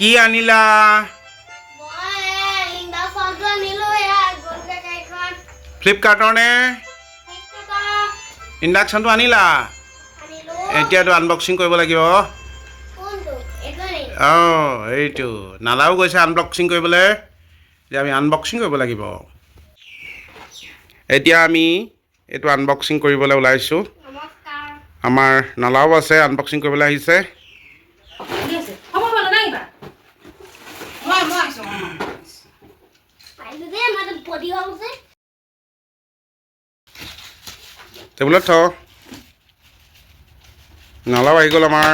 কি আনিলা ফ্লিপকাৰ্টৰ নে ইণ্ডাকশ্যনটো আনিলা এতিয়াতো আনবক্সিং কৰিব লাগিব এইটো নালাও গৈছে আনবক্সিং কৰিবলৈ এতিয়া আমি আনবক্সিং কৰিব লাগিব এতিয়া আমি এইটো আনবক্সিং কৰিবলৈ ওলাইছোঁ আমাৰ নালাও আছে আনবক্সিং কৰিবলৈ আহিছে টেবুলত থ নালাও আহি গ'ল আমাৰ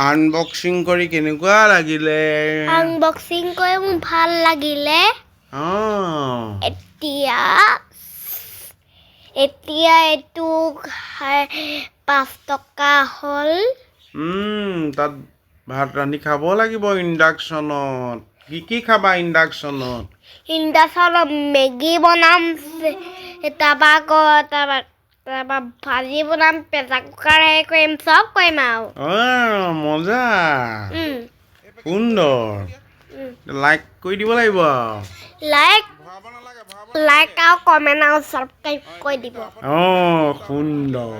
আনবক্সিং কৰি কেনেকুৱা লাগিলে আনবক্সিং কৰি মোৰ ভাল লাগিলে এতিয়া এইটো 5 টকা হ'ল তাত ভাত ৰান্ধি খাব লাগিব ইণ্ডাকশ্যনত কি খাবা ইণ্ডাকশ্যনত মেগী বনাম তাৰপৰা ভাজি বনাম প্ৰেছাৰ কুকাৰ কৰিম চব কৰিম আৰু মজা সুন্দৰ লাইক কৰি দিব লাগিব লাইক আৰু কমেণ্ট আৰু ছাবস্ক্ৰাইব কৰি দিব সুন্দৰ